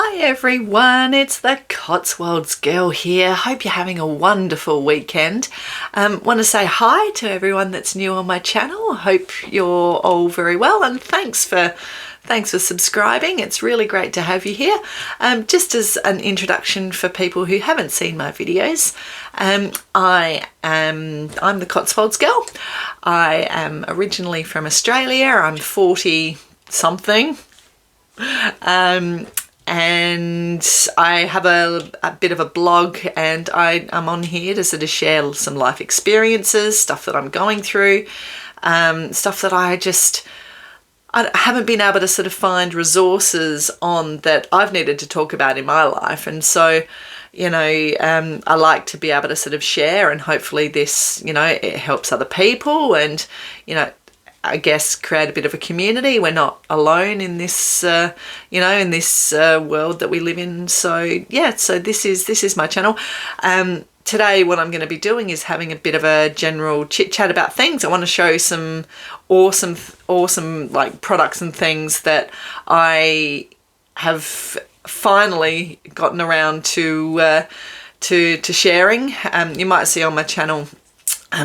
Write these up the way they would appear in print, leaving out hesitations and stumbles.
Hi everyone, it's the Cotswolds girl here. Hope you're having a wonderful weekend. Want to say hi to everyone that's new on my channel. Hope you're all very well, and thanks for subscribing. It's really great to have you here. Just as an introduction for people who haven't seen my videos, I'm the Cotswolds girl. I am originally from Australia. I'm 40 something. And I have a bit of a blog, and I'm on here to sort of share some life experiences, stuff that I'm going through, stuff that I haven't been able to sort of find resources on that I've needed to talk about in my life. And so, I like to be able to sort of share, and hopefully this, it helps other people, and, I guess create a bit of a community. We're not alone in this, world that we live in. So yeah, so this is my channel. Today what I'm going to be doing is having a bit of a general chit chat about things. I want to show some awesome like products and things that I have finally gotten around to sharing. You might see on my channel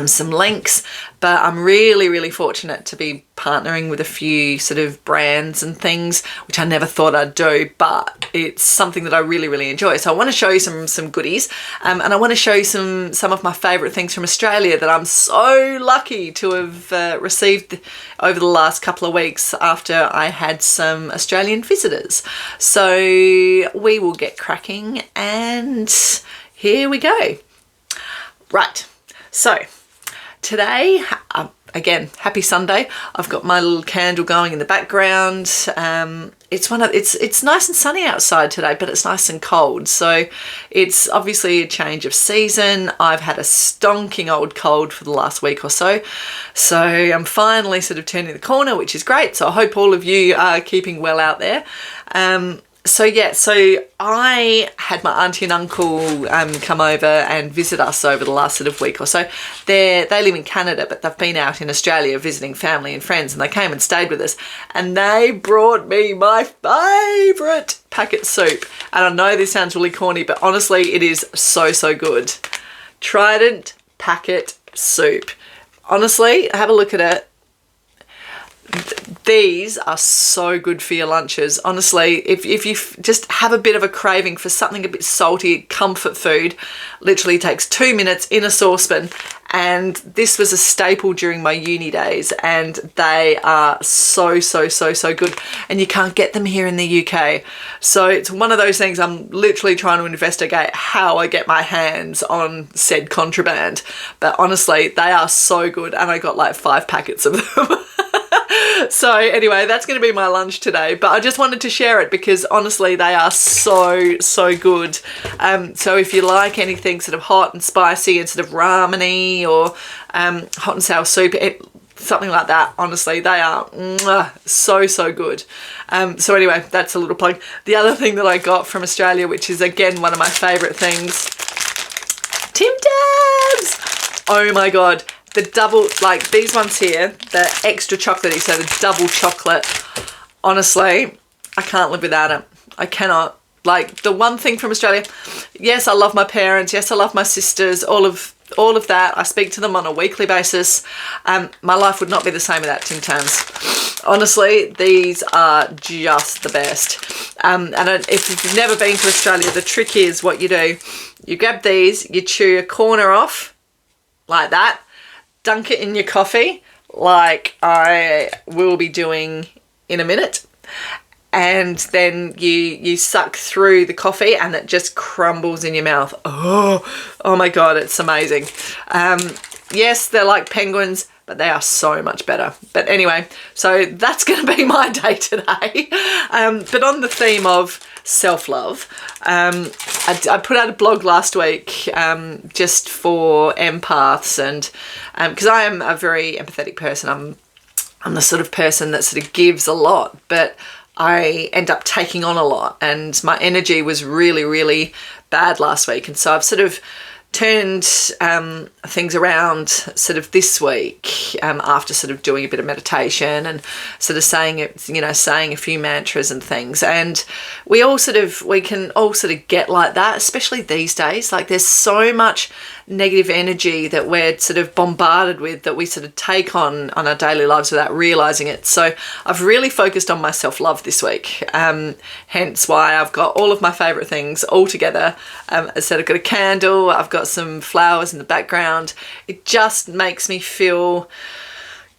some links, but I'm really fortunate to be partnering with a few sort of brands and things, which I never thought I'd do, but it's something that I really enjoy. So I want to show you some goodies, and I want to show you some of my favourite things from Australia that I'm so lucky to have received over the last couple of weeks after I had some Australian visitors. So we will get cracking, and here we go. Right, so today, again, happy Sunday. I've got my little candle going in the background. It's nice and sunny outside today, but it's nice and cold. So it's obviously a change of season. I've had a stonking old cold for the last week or so. So I'm finally sort of turning the corner, which is great. So I hope all of you are keeping well out there. So I had my auntie and uncle come over and visit us over the last sort of week or so. They live in Canada, but they've been out in Australia visiting family and friends, and they came and stayed with us, and they brought me my favourite packet soup. And I know this sounds really corny, but honestly it is so good. Trident packet soup. Honestly, have a look at it. These are so good for your lunches. Honestly, if you just have a bit of a craving for something a bit salty, comfort food, literally takes 2 minutes in a saucepan. And this was a staple during my uni days, and they are so good, and you can't get them here in the UK. So it's one of those things I'm literally trying to investigate how I get my hands on said contraband. But honestly, they are so good, and I got like 5 packets of them. So anyway, that's going to be my lunch today, but I just wanted to share it because honestly they are so good. So if you like anything sort of hot and spicy and sort of ramen-y or hot and sour soup, something like that, honestly they are so good. So anyway, that's a little plug. The other thing that I got from Australia, which is again one of my favourite things, Tim Tams! Oh my god. The double, like these ones here, the extra chocolatey, so the double chocolate. Honestly, I can't live without it. I cannot. Like the one thing from Australia, yes, I love my parents. Yes, I love my sisters. All of that. I speak to them on a weekly basis. My life would not be the same without Tim Tams. Honestly, these are just the best. And if you've never been to Australia, the trick is what you do. You grab these, you chew a corner off like that. Dunk it in your coffee like I will be doing in a minute, and then you suck through the coffee and it just crumbles in your mouth. Oh my god, it's amazing. Yes, they're like penguins, but they are so much better. But anyway, so that's going to be my day today. But on the theme of self-love, I put out a blog last week just for empaths, and because I am a very empathetic person. I'm the sort of person that sort of gives a lot, but I end up taking on a lot, and my energy was really bad last week, and so I've sort of turned things around sort of this week after sort of doing a bit of meditation and sort of saying it, you know, saying a few mantras and things. And we can all sort of get like that, especially these days. Like there's so much negative energy that we're sort of bombarded with that we sort of take on our daily lives without realizing it. So I've really focused on my self-love this week, hence why I've got all of my favorite things all together. As I said, I've got a candle, I've got some flowers in the background. It just makes me feel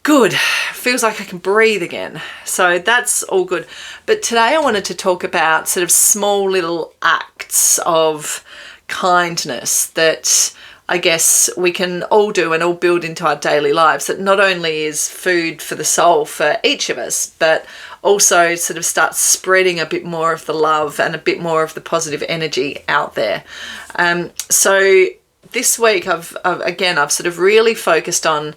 good. Feels like I can breathe again. So that's all good. But today I wanted to talk about sort of small little acts of kindness that I guess we can all do and all build into our daily lives, that not only is food for the soul for each of us, but also sort of start spreading a bit more of the love and a bit more of the positive energy out there. So this week I've sort of really focused on,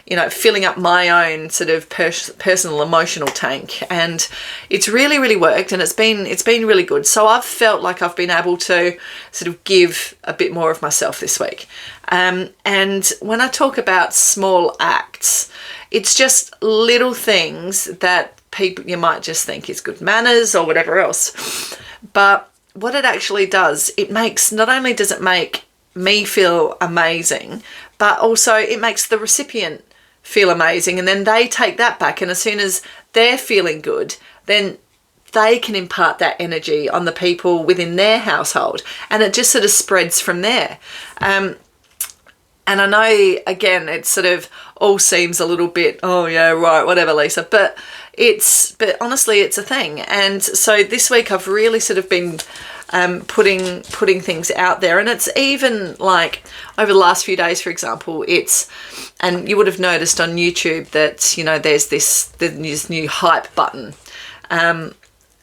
you know, filling up my own sort of personal emotional tank, and it's really worked, and it's been really good. So I've felt like I've been able to sort of give a bit more of myself this week. And when I talk about small acts, it's just little things that people, you might just think is good manners or whatever else, but what it actually does, not only does it make me feel amazing, but also it makes the recipient feel amazing, and then they take that back, and as soon as they're feeling good, then they can impart that energy on the people within their household, and it just sort of spreads from there. And I know, again, it sort of all seems a little bit, oh yeah, right, whatever, Lisa, but honestly, it's a thing. And so this week I've really sort of been putting things out there, and it's even like over the last few days, for example, and you would have noticed on YouTube that, you know, there's this new hype button,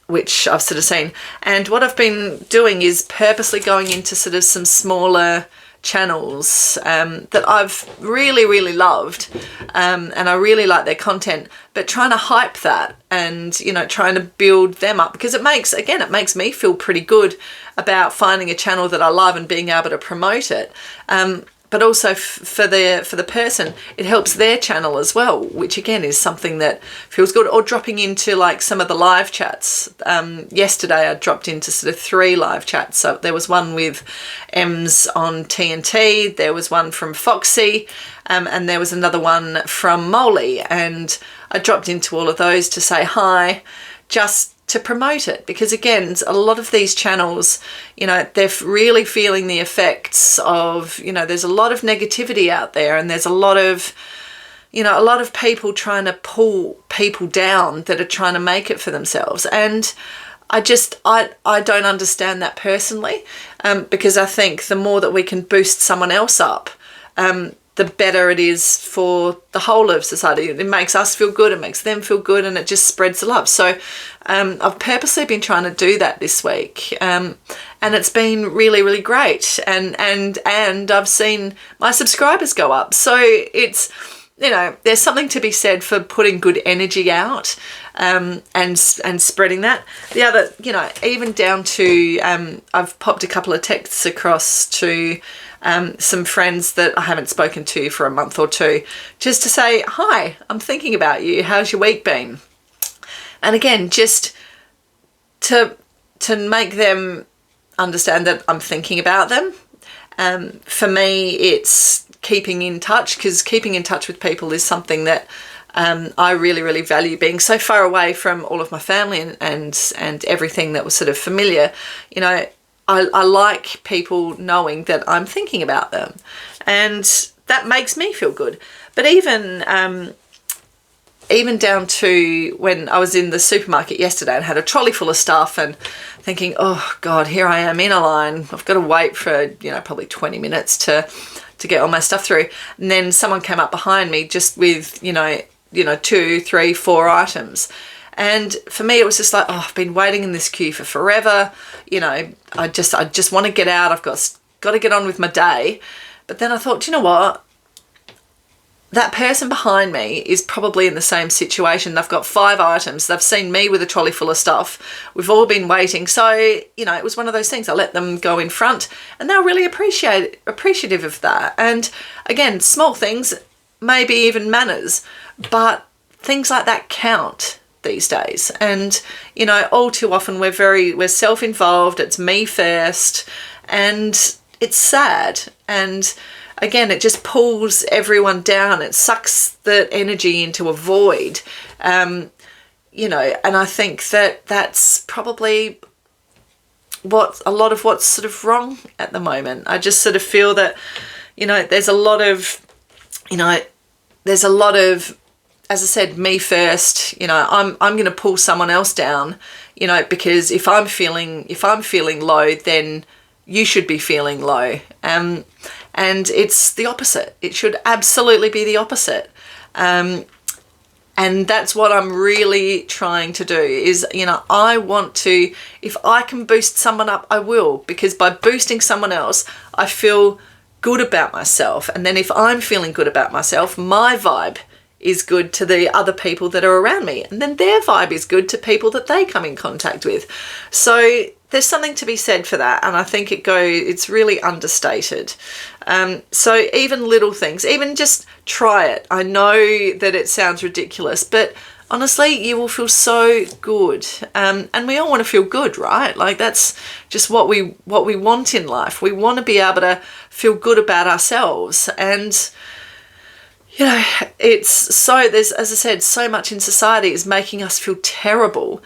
which I've sort of seen, and what I've been doing is purposely going into sort of some smaller channels that I've really loved, and I really like their content, but trying to hype that and, you know, trying to build them up, because it makes me feel pretty good about finding a channel that I love and being able to promote it, but also for the person, it helps their channel as well, which again is something that feels good. Or dropping into like some of the live chats. Yesterday I dropped into sort of 3 live chats. So there was one with Ems on TNT, there was one from Foxy, and there was another one from Molly, and I dropped into all of those to say hi, just to promote it, because again, a lot of these channels, you know, they're really feeling the effects of, you know, there's a lot of negativity out there, and there's a lot of people trying to pull people down that are trying to make it for themselves. And I don't understand that personally, because I think the more that we can boost someone else up, the better it is for the whole of society. It makes us feel good, it makes them feel good, and it just spreads the love. So I've purposely been trying to do that this week, and it's been really great. And I've seen my subscribers go up. So it's, you know, there's something to be said for putting good energy out, and spreading that. The other, you know, even down to I've popped a couple of texts across to some friends that I haven't spoken to for a month or two, just to say, hi, I'm thinking about you. How's your week been? And again, just to make them understand that I'm thinking about them. For me, it's keeping in touch, because keeping in touch with people is something that I really value. Being so far away from all of my family and everything that was sort of familiar, you know, I like people knowing that I'm thinking about them, and that makes me feel good. But even down to when I was in the supermarket yesterday and had a trolley full of stuff, and thinking, oh God, here I am in a line. I've got to wait for, you know, probably 20 minutes to get all my stuff through. And then someone came up behind me just with, you know, 2, 3, 4 items. And for me, it was just like, oh, I've been waiting in this queue for forever. You know, I just want to get out. I've got to get on with my day. But then I thought, you know what? that person behind me is probably in the same situation. They've got 5 items. They've seen me with a trolley full of stuff. We've all been waiting. So, you know, it was one of those things. I let them go in front and they're really appreciative of that. And again, small things, maybe even manners, but things like that count these days. And, you know, all too often we're self-involved. It's me first, and it's sad. And again, it just pulls everyone down. It sucks the energy into a void. You know, and I think that that's probably a lot of what's sort of wrong at the moment. I just sort of feel that, you know, there's a lot of, as I said, me first. You know, I'm going to pull someone else down, you know, because if I'm feeling low, then you should be feeling low. And it's the opposite. It should absolutely be the opposite. And that's what I'm really trying to do is, you know, I want to, if I can boost someone up, I will, because by boosting someone else, I feel good about myself. And then if I'm feeling good about myself, my vibe is good to the other people that are around me. And then their vibe is good to people that they come in contact with. So there's something to be said for that. And I think it's really understated. So even little things, even just try it. I know that it sounds ridiculous, but honestly, you will feel so good. And we all want to feel good, right? Like that's just what we want in life. We want to be able to feel good about ourselves. And you know, there's, as I said, so much in society is making us feel terrible.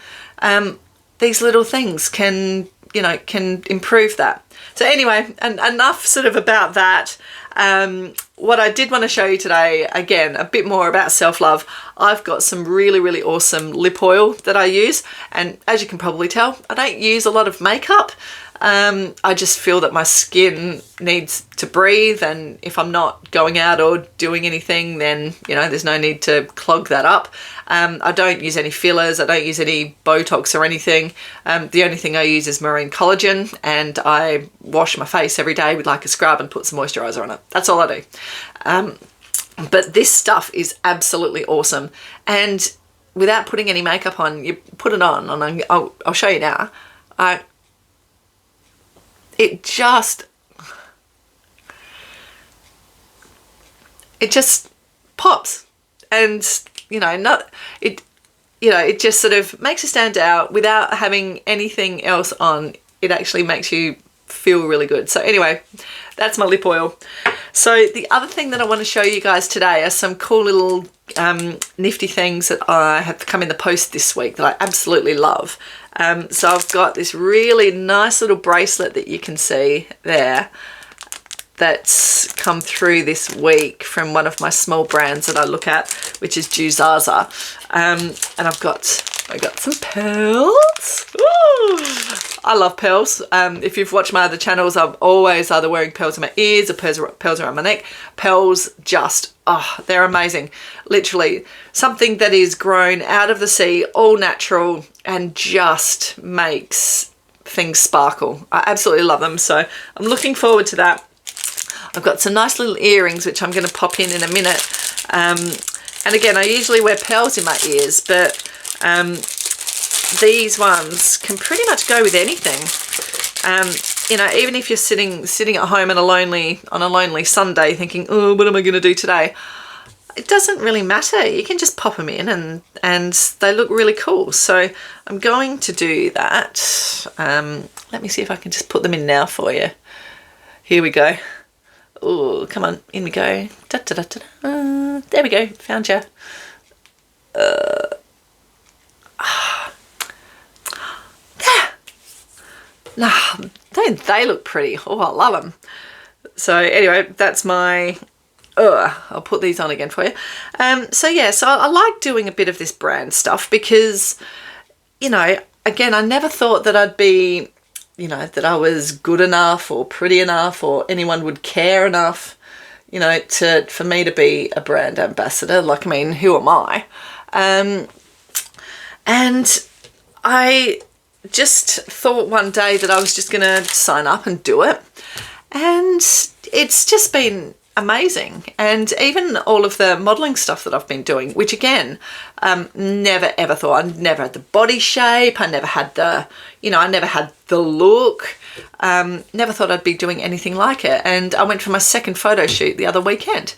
These little things can improve that. So anyway, and enough sort of about that. What I did want to show you today, again, a bit more about self-love. I've got some really, really awesome lip oil that I use. And as you can probably tell, I don't use a lot of makeup. I just feel that my skin needs to breathe, and if I'm not going out or doing anything, then, you know, there's no need to clog that up. I don't use any fillers. I don't use any Botox or anything. The only thing I use is marine collagen, and I wash my face every day with like a scrub and put some moisturizer on it. That's all I do. But this stuff is absolutely awesome. And without putting any makeup on, you put it on, and I'll show you now. It just pops, and it just sort of makes you stand out without having anything else on. It actually makes you feel really good. So anyway, that's my lip oil. So the other thing that I want to show you guys today are some cool little nifty things that I have come in the post this week that I absolutely love. So I've got this really nice little bracelet that you can see there that's come through this week from one of my small brands that I look at, which is Juzaza. And I've got some pearls. Ooh, I love pearls. If you've watched my other channels, I'm always either wearing pearls in my ears or pearls around my neck. Pearls just, they're amazing. Literally something that is grown out of the sea, all natural, and just makes things sparkle. I absolutely love them. So I'm looking forward to that. I've got some nice little earrings, which I'm going to pop in a minute. And again, I usually wear pearls in my ears, but these ones can pretty much go with anything. You know, even if you're sitting at home on a lonely Sunday thinking, oh, what am I going to do today? It doesn't really matter. You can just pop them in and they look really cool. So I'm going to do that. Let me see if I can just put them in now for you. Here we go. Oh, come on, in we go. Da, da, da, da, da. There we go, found you. There. Don't they look pretty? Oh, I love them. So anyway, that's my... I'll put these on again for you. So I like doing a bit of this brand stuff because, you know, again, I never thought that I'd be, you know, that I was good enough or pretty enough or anyone would care enough, you know, for me to be a brand ambassador. Like, I mean, who am I? And I just thought one day that I was just going to sign up and do it. And it's just been amazing. And even all of the modeling stuff that I've been doing, which again, never ever thought, I never had the body shape, I never had the, I never had the look, never thought I'd be doing anything like it. And I went for my second photo shoot the other weekend,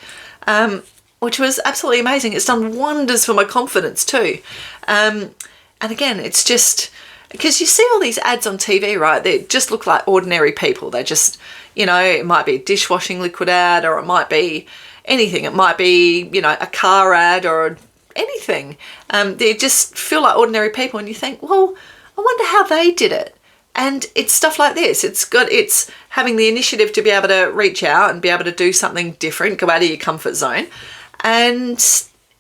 which was absolutely amazing. It's done wonders for my confidence too. And again, it's just, because you see all these ads on TV, right? They just look like ordinary people. They just, it might be a dishwashing liquid ad, or it might be anything. It might be, a car ad or anything. They just feel like ordinary people, and you think, well, I wonder how they did it. And it's stuff like this. It's having the initiative to be able to reach out and be able to do something different, go out of your comfort zone. And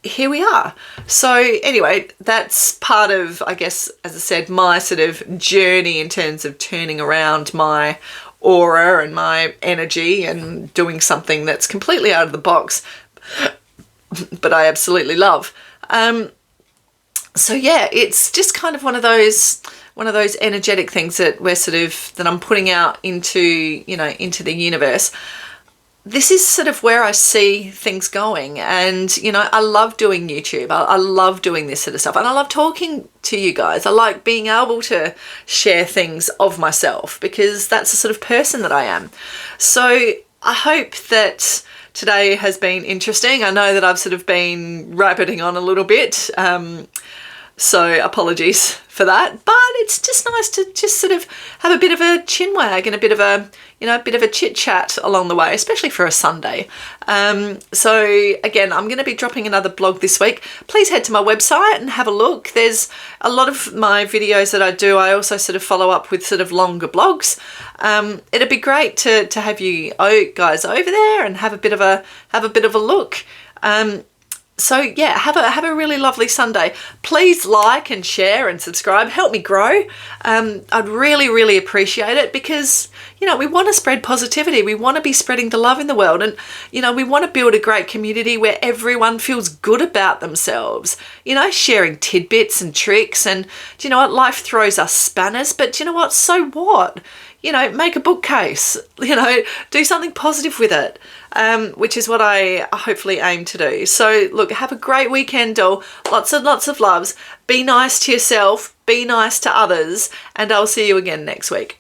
here we are. So anyway, that's part of, I guess, as I said, my sort of journey in terms of turning around my aura and my energy and doing something that's completely out of the box, but I absolutely love. So yeah, it's just kind of one of those energetic things that that I'm putting out into the universe. This is sort of where I see things going. And, I love doing YouTube. I love doing this sort of stuff. And I love talking to you guys. I like being able to share things of myself, because that's the sort of person that I am. So I hope that today has been interesting. I know that I've sort of been rabbiting on a little bit. So apologies for that, but it's just nice to just sort of have a bit of a chin wag and a bit of a chit chat along the way, especially for a Sunday. So again, I'm going to be dropping another blog this week. Please head to my website and have a look. There's a lot of my videos that I do. I also sort of follow up with sort of longer blogs. It'd be great to have you guys over there and have a bit of a look. So yeah, have a really lovely Sunday. Please like and share and subscribe. Help me grow. I'd really, really appreciate it, because, we want to spread positivity. We want to be spreading the love in the world. And, we want to build a great community where everyone feels good about themselves, sharing tidbits and tricks. And do you know what? Life throws us spanners, but do you know what? So what? Make a bookcase, do something positive with it, which is what I hopefully aim to do. So look, have a great weekend, all. Lots and lots of loves. Be nice to yourself, be nice to others, and I'll see you again next week.